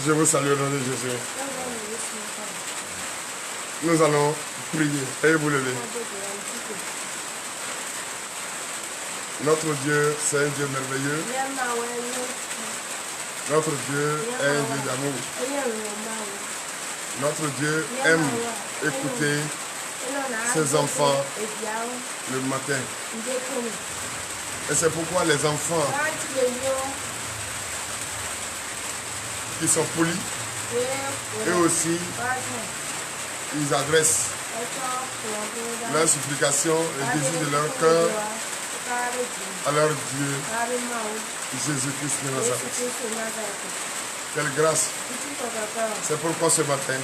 Je vous salue au nom de Jésus. Nous allons prier. Et vous lever. Notre Dieu, c'est un Dieu merveilleux. Notre Dieu est un Dieu d'amour. Notre Dieu aime écouter ses enfants le matin. Et c'est pourquoi les enfants qui sont polis, eux aussi, ils adressent leurs supplications, les désirs de leur cœur à leur Dieu, Jésus-Christ de Nazareth. Quelle grâce! C'est pourquoi ce matin,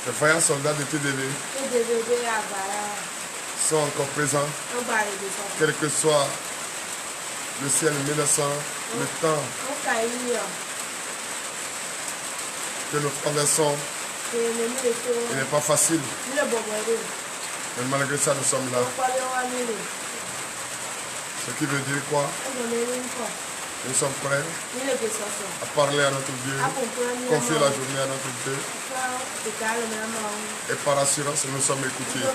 les vaillants soldats de TDV sont encore présents, quel que soit le ciel menaçant, le temps que nous traversons. Il n'est pas facile. Mais malgré ça, nous sommes là. Ce qui veut dire quoi? Nous sommes prêts à parler à notre Dieu, confier la journée à notre Dieu. Et par assurance, nous sommes écoutés.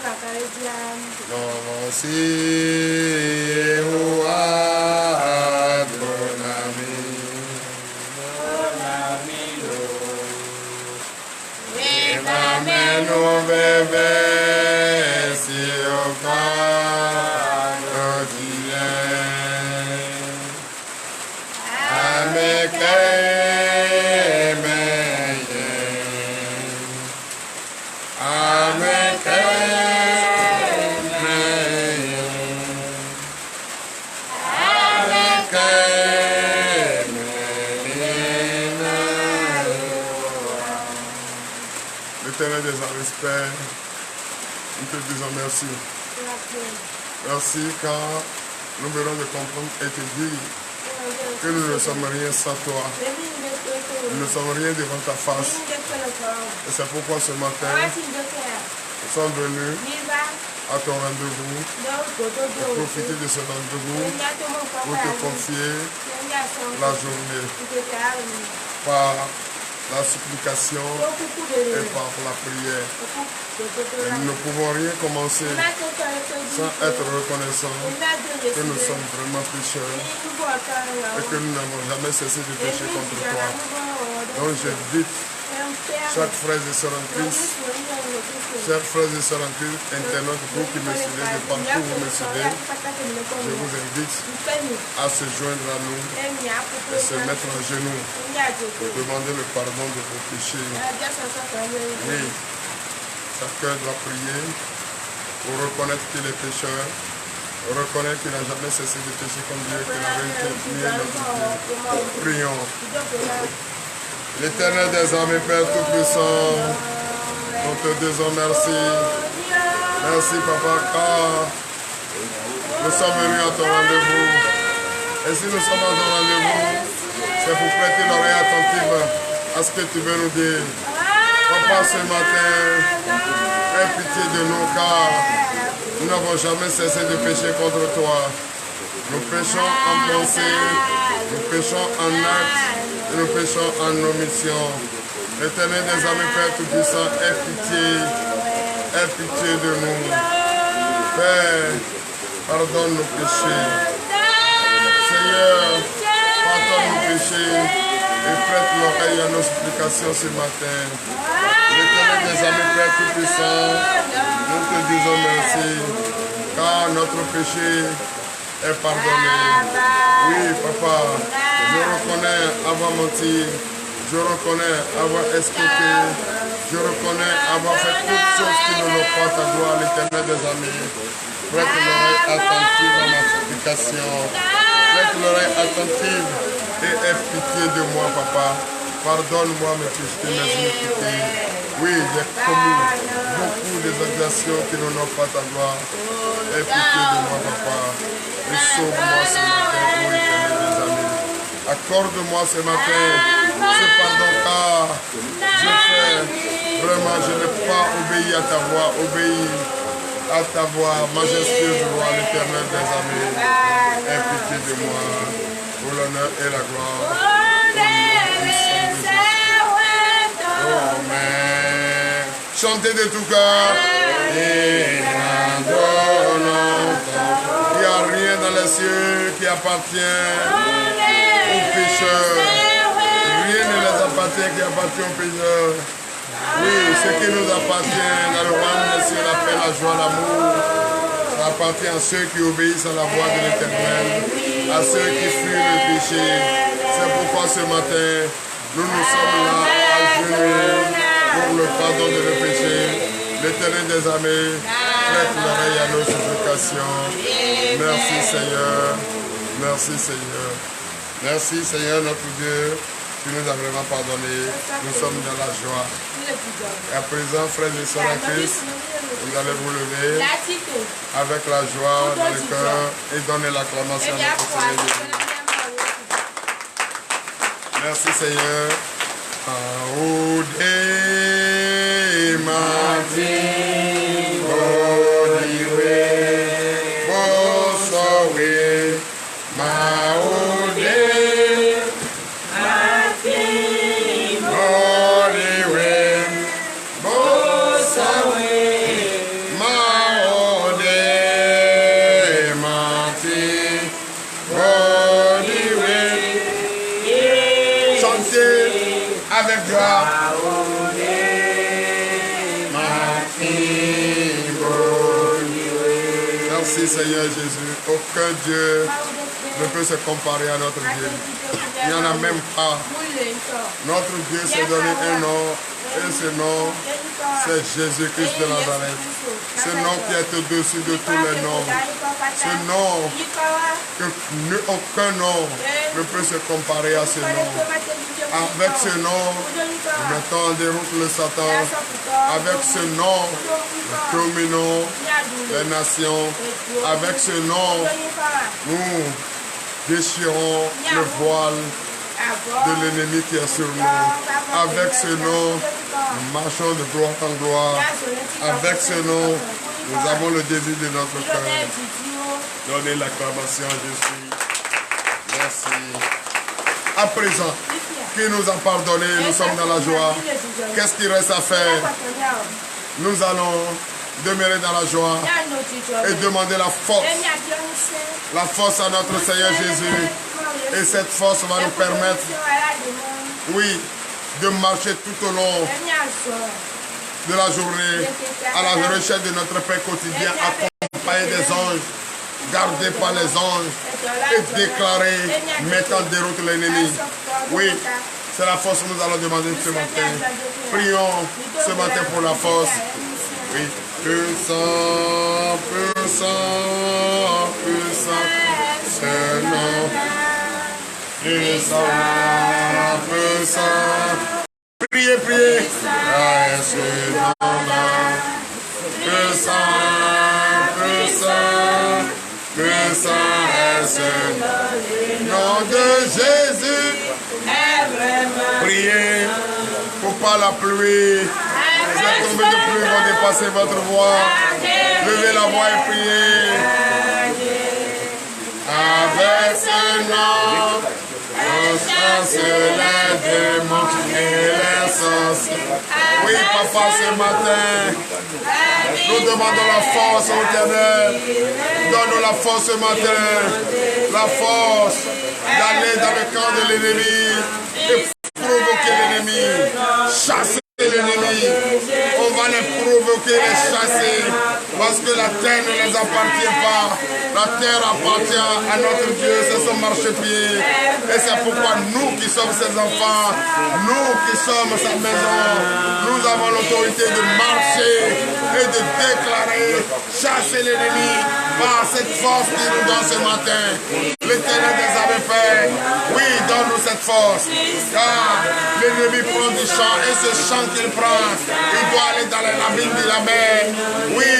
L'éternel des armées, Père, nous te disons merci. Merci quand nous verrons de comprendre et te dire que nous ne sommes rien sans toi. Nous ne sommes rien devant ta face. Et c'est pourquoi ce matin, nous sommes venus à ton rendez-vous, pour profiter de ce rendez-vous, pour te confier la journée par la supplication et par la prière. Et nous ne pouvons rien commencer sans être reconnaissants que nous sommes vraiment pécheurs et que nous n'avons jamais cessé de pécher contre toi. Donc j'invite chaque frère et sœur en Christ, chers frères et sœurs en Christ, internautes, vous qui me suivez, de partout vous me suivez, je vous invite à se joindre à nous et se mettre en genoux pour demander le pardon de vos péchés. Oui, chacun doit prier pour reconnaître qu'il est pécheur, reconnaître qu'il n'a jamais cessé de pécher comme Dieu, qu'il a réincarné notre Dieu. Prions. L'Éternel des armées, Père Tout-Puissant, nous te disons merci. Merci, Papa, car nous sommes venus à ton rendez-vous. Et si nous sommes à ton rendez-vous, c'est pour prêter l'oreille attentive à ce que tu veux nous dire. Papa, ce matin, aie pitié de nous, car nous n'avons jamais cessé de pécher contre toi. Nous péchons en pensée, nous péchons en acte, et nous péchons en omission. L'Éternel des armées, Père Tout-Puissant, aie pitié de nous. Père, pardonne nos péchés. Seigneur, pardonne nos péchés et prête l'oreille à nos supplications ce matin. L'Éternel des armées, Père Tout-Puissant, nous te disons merci, car notre péché est pardonné. Oui, Papa, je reconnais avoir menti, je reconnais avoir escroqué, je reconnais avoir fait toutes choses qui ne l'ont pas ta gloire, l'Éternel des armées. Prête l'oreille attentive à ma supplication. Prête l'oreille attentive et aie pitié de moi, Papa. Pardonne-moi mes péchés, mes iniquités. Oui, j'ai commis beaucoup d'exactions qui n'ont pas ta gloire. Aie pitié de moi, Papa. Et sauve-moi ce matin, ô Éternel des armées. Accorde-moi ce matin ce pardon, car je n'ai pas obéi à ta voix, obéi à ta voix, majestueuse roi, l'Éternel des armées. Aie pitié de moi, pour l'honneur et la gloire. Chantez de tout cœur. Et adorons. Il n'y a rien dans les cieux qui appartient aux pécheurs. Rien ne les appartient qui appartient aux pécheurs. Oui, ce qui nous appartient dans le royaume des cieux, la paix, la joie, l'amour, ça appartient à ceux qui obéissent à la voix de l'Éternel, à ceux qui fuient le péché. C'est pourquoi ce matin, nous sommes là à genoux pour le pardon de nos péchés. L'Éternel des armées prête l'oreille à nos supplications. Merci Seigneur, merci Seigneur. Merci Seigneur notre Dieu. Tu nous as vraiment pardonné. Nous sommes dans la joie. Et à présent, frères et sœurs en Christ, vous allez vous lever avec la joie dans le cœur et donner l'acclamation à notre Seigneur Jésus. Merci Seigneur. Avec joie. Merci Seigneur Jésus. Aucun Dieu ne peut se comparer à notre Dieu. Il n'y en a même pas. Notre Dieu s'est donné un nom. Et ce nom, c'est Jésus-Christ de Nazareth. Ce nom qui est au-dessus de tous les noms. Ce nom que aucun nom ne peut se comparer à ce nom. Avec ce nom, nous mettons en déroute le Satan. Avec ce nom, nous dominons les nations. Avec ce nom, nous déchirons le voile de l'ennemi qui est sur nous. Avec ce nom, nous marchons de gloire en gloire. Avec ce nom, nous avons le désir de notre cœur. Donnez l'acclamation à Jésus. Merci. À présent, qui nous a pardonné, nous sommes dans la joie. Qu'est-ce qu'il reste à faire? Nous allons demeurer dans la joie et demander la force. La force à notre Seigneur Jésus. Et cette force va nous permettre, oui, de marcher tout au long de la journée à la recherche de notre paix quotidien, accompagné des anges, gardé par les anges et déclaré, mettant en déroute l'ennemi. Oui, c'est la force que nous allons demander ce matin. Prions ce matin pour la force. Oui, puissant, puissant, puissant, ce nom. Puissant, puissant. Priez, priez. Ce nom-là. Puissant, puissant, puissant est ce nom de Jésus. Priez pour pas la pluie. Les tombées de pluie vont dépasser votre voix. Levez la voix et priez. Avec ce nom, on chasse les démons et les sorciers. Oui, papa, ce matin, nous demandons la force au Éternel. Donne-nous la force ce matin. La force d'aller dans le camp de l'ennemi et provoquer l'ennemi. Chasser l'ennemi. On va les provoquer, les chasser. Parce que la terre ne les appartient pas. La terre appartient à notre Dieu, c'est son marchepied. Et c'est pourquoi nous qui sommes ses enfants, nous qui sommes sa maison, nous avons l'autorité de marcher et de déclarer, chasser l'ennemi par cette force qu'il nous donne ce matin. L'Éternel des avait fait. Oui, donne-nous cette force. Car l'ennemi prend du champ et ce champ qu'il prend, il doit aller dans les labyrinthes de la mer. Oui.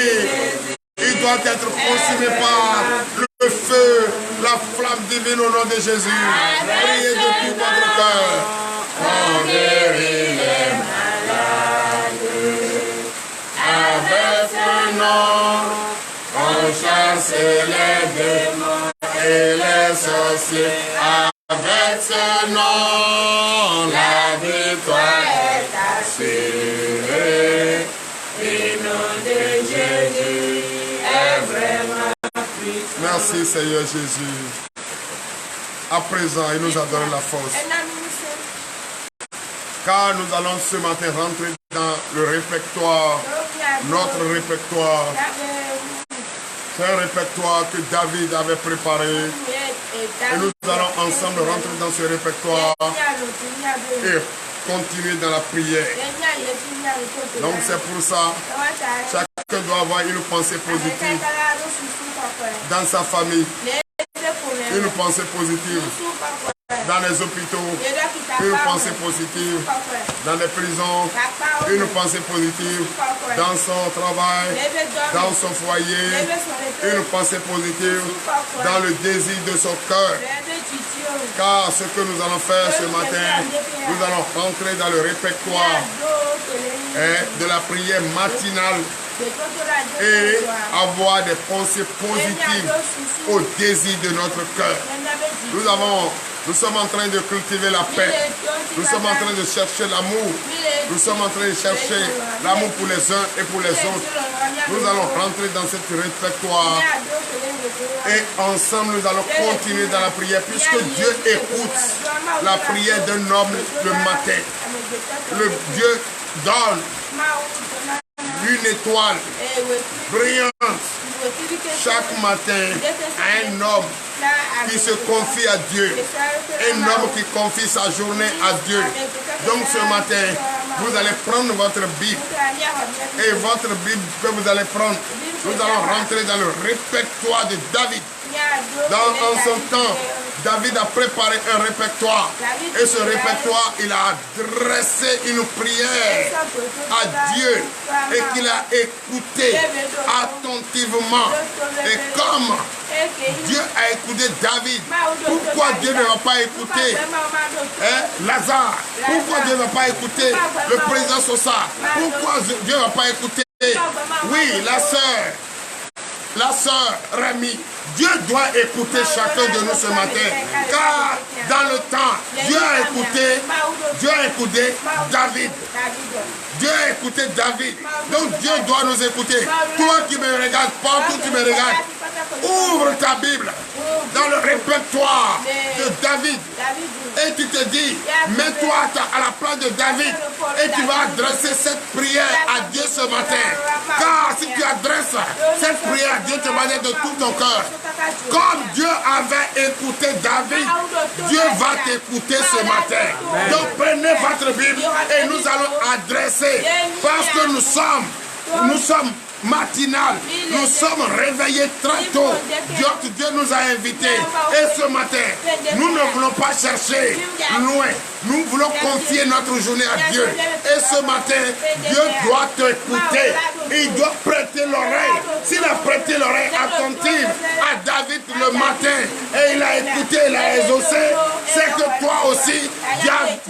Il doit être consumé par le feu, la flamme divine au nom de Jésus. Priez de tout votre cœur. On guérit les malades. Avec ce nom, on chasse les démons et les sorciers. Avec ce nom, la victoire est assurée. Jésus est vraiment puissant. Merci Seigneur Jésus. À présent, il nous a donné la force. Car nous allons ce matin rentrer dans le répertoire, notre répertoire. C'est un répertoire que David avait préparé. Et nous allons ensemble rentrer dans ce répertoire et continuer dans la prière. Donc c'est pour ça, chacun doit avoir une pensée positive dans sa famille, une pensée positive dans les hôpitaux, une pensée positive dans les prisons, une pensée positive dans son travail, dans son foyer, une pensée positive dans le désir de son cœur. Car ce que nous allons faire ce matin, nous allons rentrer dans le répertoire de la prière matinale et avoir des pensées positives au désir de notre cœur. Nous sommes en train de cultiver la paix. Nous sommes en train de chercher l'amour. Nous sommes en train de chercher l'amour pour les uns et pour les autres. Nous allons rentrer dans cette répertoire et ensemble nous allons continuer dans la prière puisque Dieu écoute la prière d'un homme le matin. Le Dieu donne une étoile brillante chaque matin à un homme qui se confie à Dieu, un homme qui confie sa journée à Dieu. Donc ce matin, vous allez prendre votre Bible et votre Bible que vous allez prendre, nous allons rentrer dans le répertoire de David. En son temps, David a préparé un répertoire et ce répertoire, il a adressé une prière à Dieu et qu'il a écouté attentivement. Et comme Dieu a écouté David, pourquoi Dieu ne va pas écouter Lazare? Pourquoi Dieu ne va pas écouter le président Sosa? Pourquoi Dieu ne va pas écouter, oui, la sœur Rémi? Dieu doit écouter chacun de nous ce matin. Car dans le temps, Dieu a écouté David. Dieu a écouté David. Donc Dieu doit nous écouter. Toi qui me regardes, partout tu me regardes, ouvre ta Bible dans le répertoire de David. Et tu te dis, mets-toi à la place de David et tu vas adresser cette prière à Dieu ce matin. Car si tu adresses cette prière à Dieu, tu vas dire de tout ton cœur. Comme Dieu avait écouté David, Dieu va t'écouter ce matin. Donc prenez votre Bible et nous allons adresser, parce que nous sommes matinal. Nous sommes réveillés très tôt. Dieu nous a invités. Et ce matin, nous ne voulons pas chercher loin. Nous voulons confier notre journée à Dieu. Et ce matin, Dieu doit t'écouter. Il doit prêter l'oreille. S'il a prêté l'oreille attentive à David le matin et il a écouté, il a exaucé, c'est que toi aussi,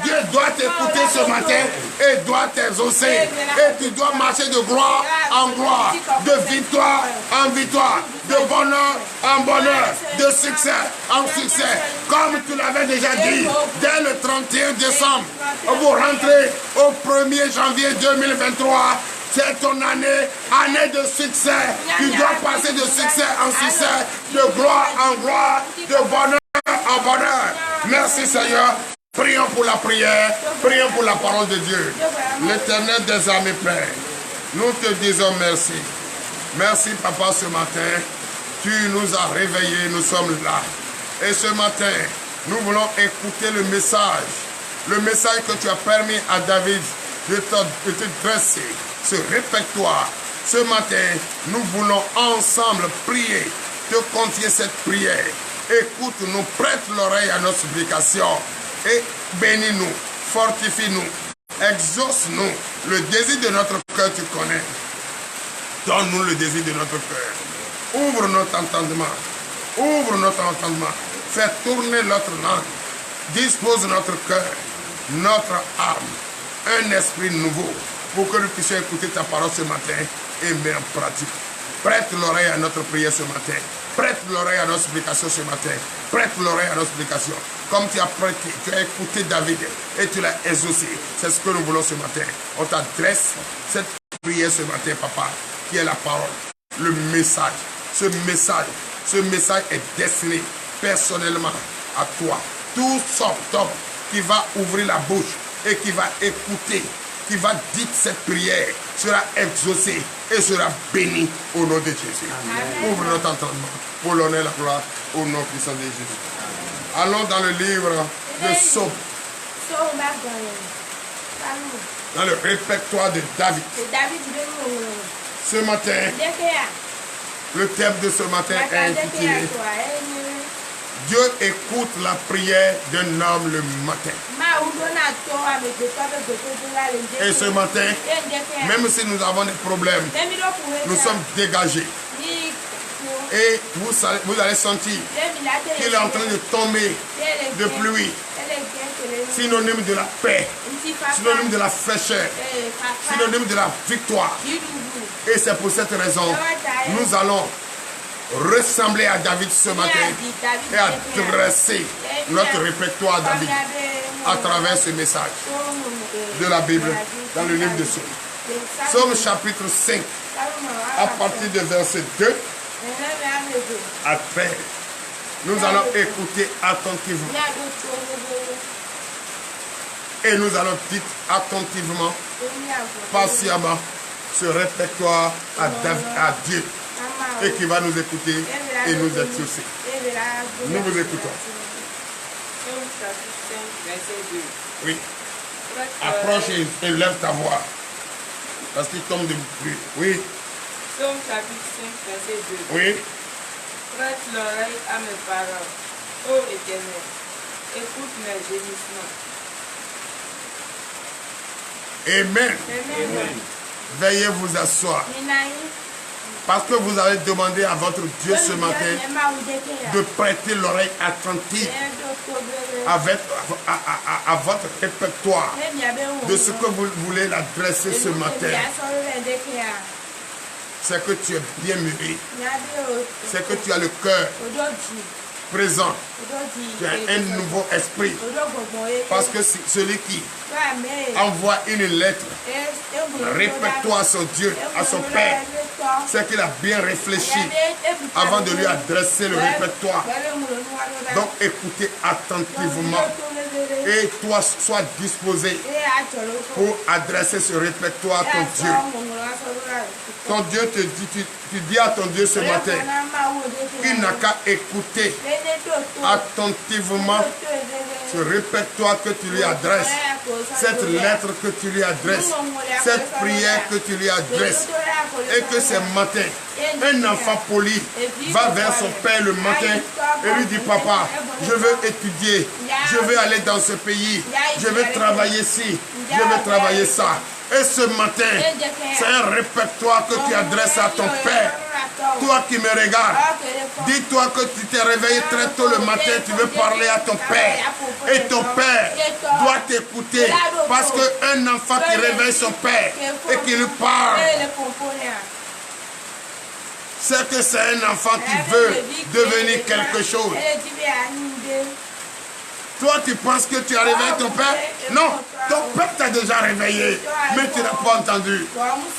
Dieu doit t'écouter ce matin et doit t'exaucer. Et tu dois marcher de gloire en gloire, de victoire en victoire, de bonheur en bonheur, de succès en succès. Comme tu l'avais déjà dit, dès le 31 décembre, vous rentrez au 1er janvier 2023. C'est ton année de succès. Tu dois passer de succès en succès, de gloire en gloire, de bonheur en bonheur. Merci Seigneur. Prions pour la prière, prions pour la parole de Dieu. L'Éternel des armées, Père, nous te disons merci. Merci Papa ce matin. Tu nous as réveillés, nous sommes là. Et ce matin, nous voulons écouter le message que tu as permis à David de te dresser, ce répertoire. Ce matin, nous voulons ensemble prier, te confier cette prière. Écoute-nous, prête l'oreille à nos supplications et bénis-nous, fortifie-nous, exauce-nous. Le désir de notre cœur, tu connais. Donne-nous le désir de notre cœur. Ouvre notre entendement. Ouvre notre entendement. Fais tourner notre langue. Dispose notre cœur, notre âme, un esprit nouveau pour que nous puissions écouter ta parole ce matin et mettre en pratique. Prête l'oreille à notre prière ce matin. Prête l'oreille à nos supplications ce matin. Prête l'oreille à nos supplications. Comme tu as prêté, tu as écouté David et tu l'as exaucé. C'est ce que nous voulons ce matin. On t'adresse cette prière ce matin, Papa. qui est la parole, le message. Ce message est destiné personnellement à toi. Tout sorte qui va ouvrir la bouche et qui va écouter, qui va dire cette prière, sera exaucé et sera béni au nom de Jésus. Amen. Ouvre notre entendement pour l'honneur et la gloire au nom puissant de Jésus. Allons dans le livre de Psaume. Dans le répertoire de David. Ce matin, le thème de ce matin est intitulé Dieu écoute la prière d'un homme le matin. Et ce matin, même si nous avons des problèmes, nous sommes dégagés. Et vous allez sentir qu'il est en train de tomber de pluie, synonyme de la paix, synonyme de la fraîcheur, synonyme de la victoire. Et c'est pour cette raison, nous allons ressembler à David ce matin et adresser notre répertoire à David à travers ce message de la Bible dans le livre de Psaume. Psaume chapitre 5, à partir de verset 2 à 13. Nous allons écouter attentivement. Et nous allons dire attentivement, patiemment, ce répertoire à Dieu. Et qui va nous écouter et nous exaucer. Nous vous écoutons. Oui. Approche et lève ta voix. Parce qu'il tombe de pluie. Oui. Psaume chapitre 5, verset 2. Oui. Prête l'oreille à mes paroles, ô Éternel. Écoute mes gémissements. Amen. Amen. Veuillez vous asseoir. Parce que vous avez demandé à votre Dieu ce matin de prêter l'oreille attentive à votre répertoire de ce que vous voulez l'adresser ce matin. C'est que tu es bien mûri. C'est que tu as le cœur présent. Tu as un nouveau esprit. Parce que celui qui envoie une lettre, répertoire à son Dieu, à son Père, c'est qu'il a bien réfléchi avant de lui adresser le répertoire. Donc écoutez attentivement. Et toi, sois disposé pour adresser ce répertoire à ton Dieu. Ton Dieu te dit, tu dis à ton Dieu ce matin, il n'a qu'à écouter attentivement ce répertoire que tu lui adresses, cette lettre que tu lui adresses, cette prière que tu lui adresses. Et que ce matin, un enfant poli va vers son père le matin et lui dit, papa, je veux étudier, je veux aller dans ce pays, je veux travailler ci, je veux travailler ça. Et ce matin, c'est un répertoire que tu adresses à ton père. Toi qui me regardes, dis-toi que tu t'es réveillé très tôt le matin, tu veux parler à ton père. Et ton père doit t'écouter. Parce qu'un enfant qui réveille son père et qui lui parle, c'est que c'est un enfant qui veut devenir quelque chose. Toi, tu penses que tu as réveillé ton père? Non, ton père t'a déjà réveillé, mais tu n'as pas entendu.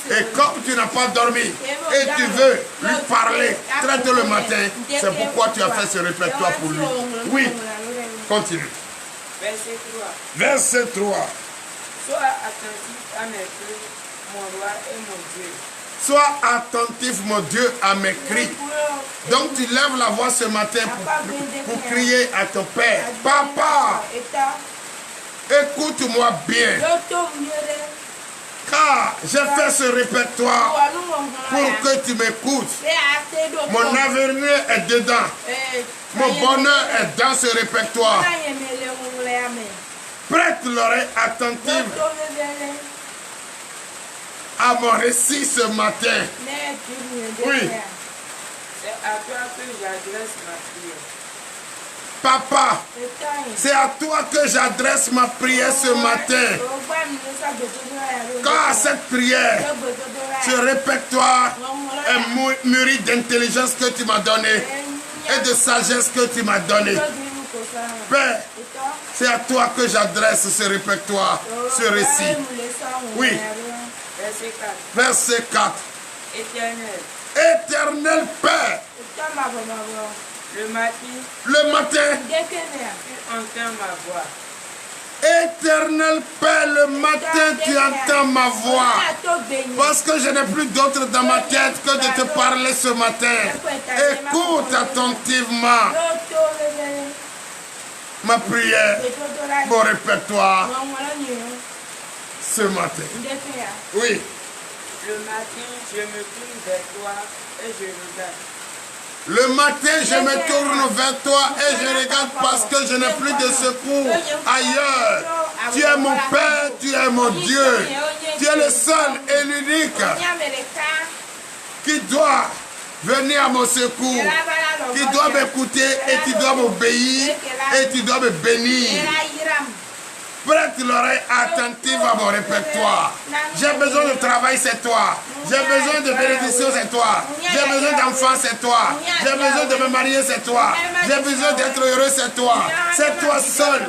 Et comme tu n'as pas dormi et tu veux lui parler très tôt le matin, c'est pourquoi tu as fait ce répertoire pour lui. Oui, continue. Verset 3. Verset 3. Sois attentif à mes cris, mon roi et mon Dieu. Sois attentif, mon Dieu, à mes cris. Donc tu lèves la voix ce matin pour crier à ton père. Papa, écoute-moi bien. Car j'ai fait ce répertoire pour que tu m'écoutes. Mon avenir est dedans. Mon bonheur est dans ce répertoire. Prête l'oreille attentive à mon récit ce matin. Oui. C'est à toi que j'adresse ma prière. Papa, c'est à toi que j'adresse ma prière ce matin. Car cette prière, ce répertoire est mûri d'intelligence que tu m'as donné et de sagesse que tu m'as donné. Père, c'est à toi que j'adresse ce répertoire, ce récit. Oui. Verset 4. Verset 4. Éternel. Éternel Père. Le matin. Tu entends ma voix. Éternel Père, le matin tu entends ma voix. Parce que je n'ai plus d'autre dans ma tête que de te parler ce matin. Écoute attentivement ma prière, mon répertoire ce matin. Oui. Le matin, je me tourne vers toi et je regarde. Le matin, je me tourne vers toi et je regarde parce que je n'ai plus de secours ailleurs. Tu es mon Père, tu es mon Dieu. Tu es le seul et l'unique qui doit venir à mon secours, qui doit m'écouter et qui doit m'obéir et qui doit me bénir. Prête l'oreille attentive à mon répertoire. J'ai besoin de travail, c'est toi. J'ai besoin de bénédiction, c'est toi. J'ai besoin d'enfants, c'est toi. J'ai besoin de me marier, c'est toi. J'ai besoin d'être heureux, c'est toi. C'est toi seul.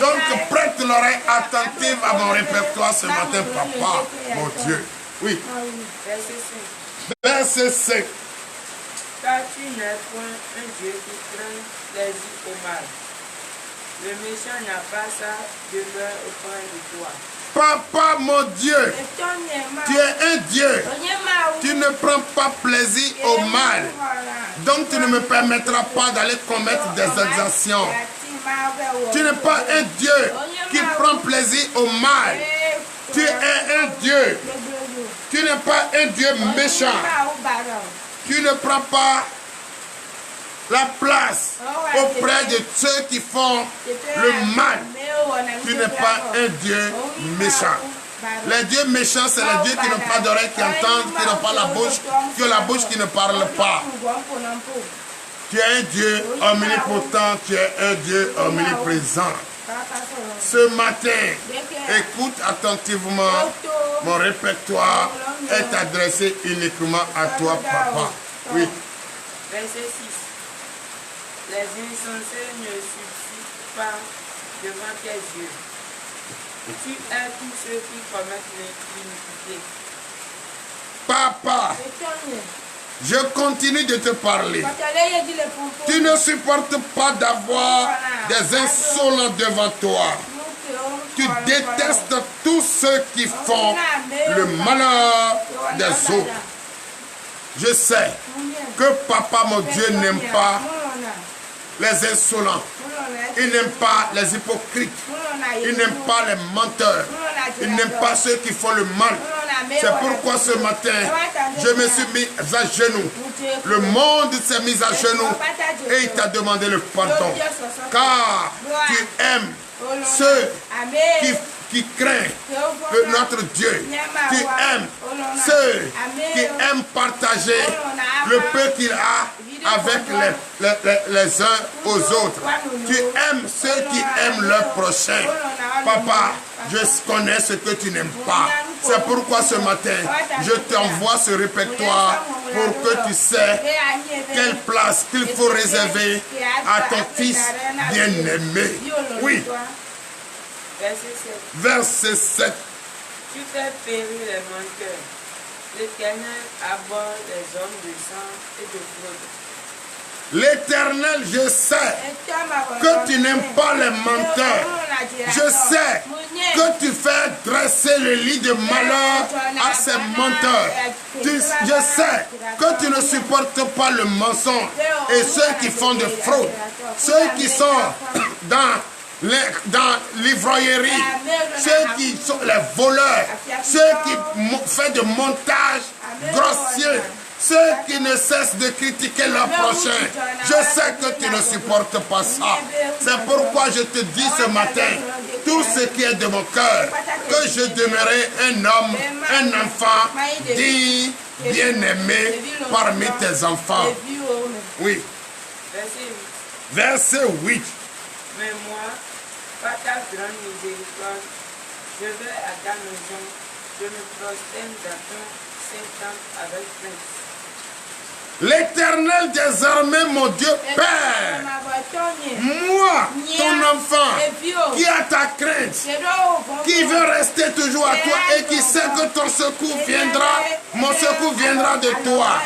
Donc prête l'oreille attentive à mon répertoire ce matin, papa, mon Dieu. Oui. Verset 5. Car tu n'es point un Dieu qui traîne plaisir au mal. Le méchant n'a pas sa demeure auprès de toi. Papa, mon Dieu, tu es un Dieu. Tu ne prends pas plaisir au mal. Donc tu ne me permettras pas d'aller commettre des exactions. Tu n'es pas un Dieu qui prend plaisir au mal. Tu es un Dieu. Tu n'es pas un Dieu méchant. Tu ne prends pas la place auprès de ceux qui font le mal. Tu n'es pas un Dieu méchant. Les dieux méchants, c'est les dieux qui n'ont pas d'oreilles, qui entendent, qui n'ont pas la bouche, qui ont la bouche qui ne parle pas. Tu es un Dieu omnipotent, tu es un Dieu omniprésent. Ce matin, écoute attentivement, mon répertoire est adressé uniquement à toi, papa. Oui. Verset 6. Les insensés ne subsistent pas devant tes yeux. Tu es tous ceux qui commettent l'iniquité. Papa, je continue de te parler. Tu ne supportes pas d'avoir des insolents devant toi. Tu détestes tous ceux qui font le malheur des autres. Je sais que papa, mon Dieu, n'aime pas les insolents. Il n'aime pas les hypocrites. Il n'aime pas les menteurs. Il n'aime pas ceux qui font le mal. C'est pourquoi ce matin, je me suis mis à genoux. Le monde s'est mis à genoux et il t'a demandé le pardon. Car tu aimes ceux qui craignent notre Dieu. Tu aimes ceux qui aiment partager le peu qu'il a avec les uns aux autres. Tu aimes ceux qui aiment leur prochain. Papa, je connais ce que tu n'aimes pas. C'est pourquoi ce matin, je t'envoie ce répertoire pour que tu sais quelle place qu'il faut réserver à ton fils bien-aimé. Oui. Verset 7. Tu fais périr les menteurs. L'Éternel aborde les hommes de sang et de fraude. L'Éternel, je sais que tu n'aimes pas les menteurs. Je sais que tu fais dresser le lit de malheur à ces menteurs. Je sais que tu ne supportes pas le mensonge et ceux qui font de fraude, ceux qui sont dans l'ivrognerie, ceux qui sont les voleurs, ceux qui font de montage grossier, ceux qui ne cessent de critiquer leur prochain. Je sais que tu ne supportes pas ça. C'est pourquoi je te dis ce matin, tout ce qui est de mon cœur, que je demeurerai un homme, un enfant digne, bien-aimé parmi tes enfants. Oui. Verset 8. Mais moi, par ta grande miséricorde, je vais à ta maison, je me prosterne dans ton Saint-Temple avec crainte. L'Éternel des armées, mon Dieu Père, moi, ton enfant, qui a ta crainte, qui veut rester toujours à toi et qui sait que ton secours viendra, mon secours viendra de toi.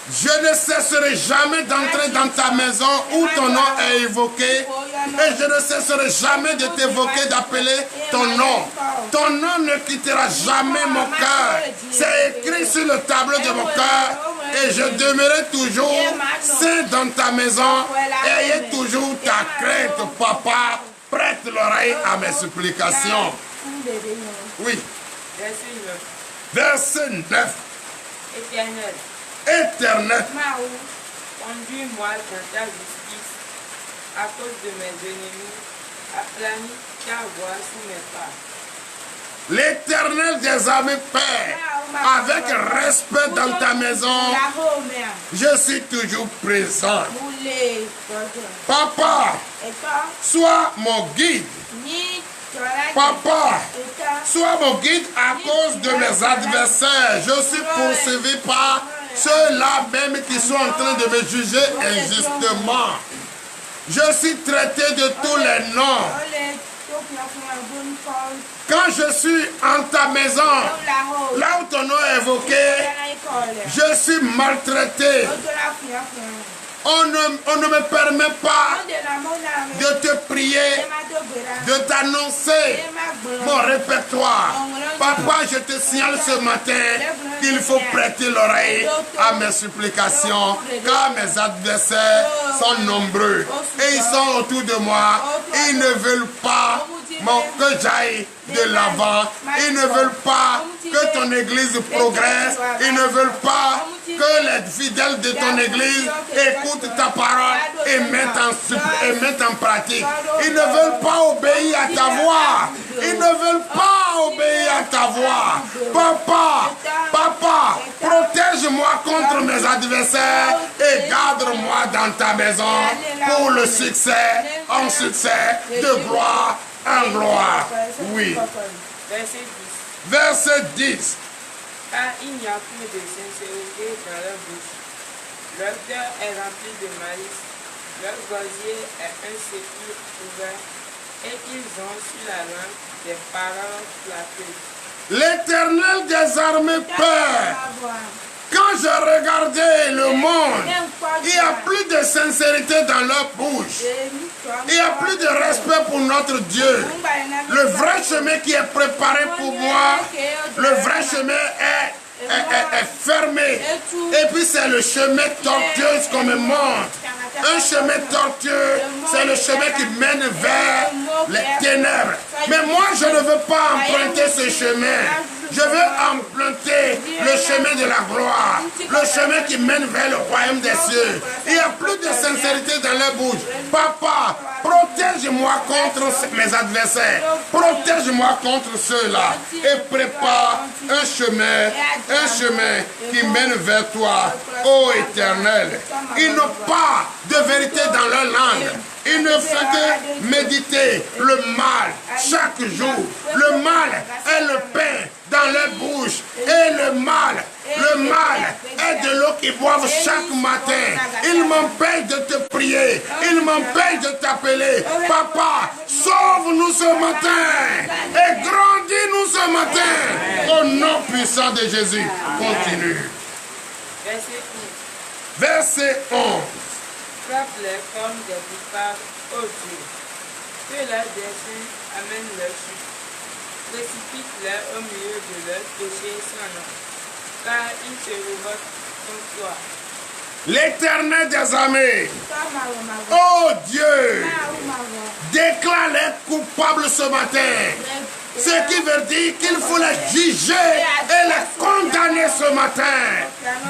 Je ne cesserai jamais d'entrer dans ta maison où ton nom est évoqué et je ne cesserai jamais de t'évoquer, d'appeler ton nom. Ton nom ne quittera jamais mon cœur. C'est écrit sur le tableau de mon cœur et je demeurerai toujours saint dans ta maison. Ayez toujours ta crainte, papa. Prête l'oreille à mes supplications. Oui. Verset 9. Éternel. Conduis-moi dans ta justice à cause de mes ennemis. Aplanis ta voie sous mes pas. L'Éternel des armées, Père, avec respect dans ta maison, je suis toujours présent. Papa, sois mon guide. Papa, sois mon guide à cause de mes adversaires. Je suis poursuivi par ceux-là même qui sont en train de me juger injustement. Je suis traité de tous les noms. Quand je suis en ta maison, là où ton nom est évoqué, je suis maltraité. On ne me permet pas de te prier, de t'annoncer mon répertoire. Papa, je te signale ce matin qu'il faut prêter l'oreille à mes supplications, car mes adversaires sont nombreux et ils sont autour de moi. Ils ne veulent pas que j'aille de l'avant. Ils ne veulent pas que ton église progresse. Ils ne veulent pas que les fidèles de ton église écoutent ta parole et mettent en pratique. Ils ne veulent pas obéir à ta voix. Ils ne veulent pas obéir à ta voix. Papa, protège-moi contre mes adversaires et garde-moi dans ta maison pour le succès, en succès, de gloire en gloire. Oui. Verset 10. Car il n'y a plus de sincérité dans leur bouche. Leur cœur est rempli de malice. Leur gosier est un sépulcre ouvert. Et ils ont sur la langue des paroles flatteuses. L'Éternel des armées, Père, quand je regardais le monde, il n'y a plus de sincérité dans leur bouche. Il n'y a plus de respect pour notre Dieu. Le vrai chemin qui est préparé pour moi, le vrai chemin est fermé. Et puis c'est le chemin tortueux qu'on me montre. Un chemin tortueux, c'est le chemin qui mène vers les ténèbres. Mais moi, je ne veux pas emprunter ce chemin. Je veux emprunter le chemin de la gloire, le chemin qui mène vers le royaume des cieux. Il n'y a plus de sincérité dans leur bouche. Papa, protège-moi contre mes adversaires. Protège-moi contre ceux-là. Et prépare un chemin qui mène vers toi, ô Éternel. Ils n'ont pas de vérité dans leur langue. Ils ne font que méditer le mal chaque jour. Le mal est le pain dans leur bouche. Et le mal est de l'eau qu'ils boivent chaque matin. Ils m'empêchent de te prier. Ils m'empêchent de t'appeler. Papa, sauve-nous ce matin. Et grandis-nous ce matin. Au nom puissant de Jésus. Continue. Verset 11. Frappe-les comme des boucles au Dieu. Que leurs desseins amènent leur chute. Précipite-les au milieu de leurs péchés sans nom. Car ils se révoltent contre toi. L'Éternel des armées, oh Dieu, déclare-les coupables ce matin. Ce qui veut dire qu'il faut les juger et les condamner ce matin.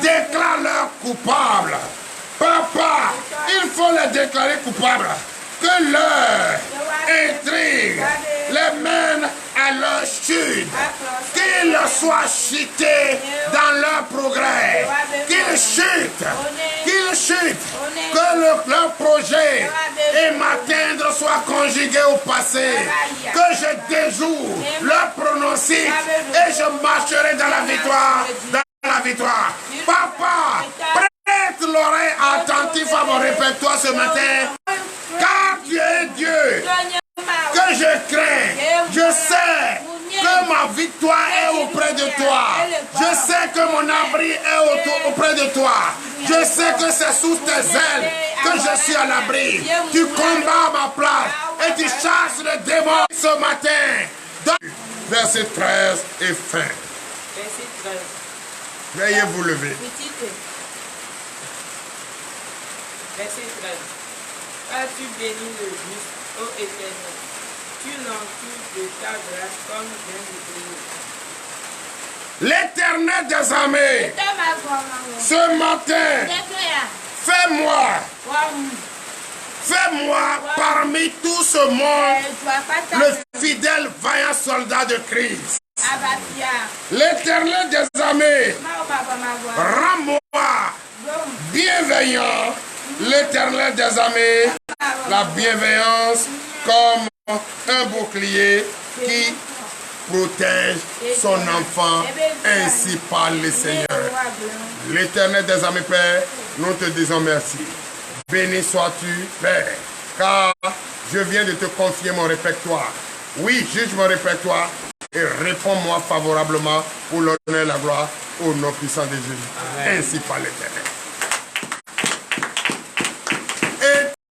Déclare-les coupables. Papa, il faut les déclarer coupables. Que leur intrigue les mène à leur chute. Qu'ils soient chutés dans leur progrès. Qu'ils chutent. Que leur projet et m'atteindre soit conjugué au passé. Que je déjoue leur pronostic et je marcherai dans la victoire. Papa, l'oreille attentive à mon répertoire ce matin, car tu es Dieu que je crains. Je sais que ma victoire est auprès de toi. Je sais que mon abri est auprès de toi. Je sais que c'est sous tes ailes que je suis à l'abri. Tu combats ma place et tu chasses le démon ce matin. Donc, verset 13 et fin. Verset 13. Veuillez vous lever. Verset 13. Car tu bénis le juste, ô Éternel. Tu l'entoures de ta grâce comme d'un bouclier. L'Éternel des armées, ce matin, fais-moi parmi tout ce monde le fidèle vaillant soldat de Christ. L'Éternel des armées, rends-moi bienveillant. L'Éternel des armées, la bienveillance comme un bouclier qui protège son enfant, ainsi parle le Seigneur. L'Éternel des armées, Père, nous te disons merci. Béni sois-tu, Père, car je viens de te confier mon répertoire. Oui, juge mon répertoire et réponds-moi favorablement pour l'honneur et la gloire au nom puissant de Jésus. Ainsi parle l'Éternel.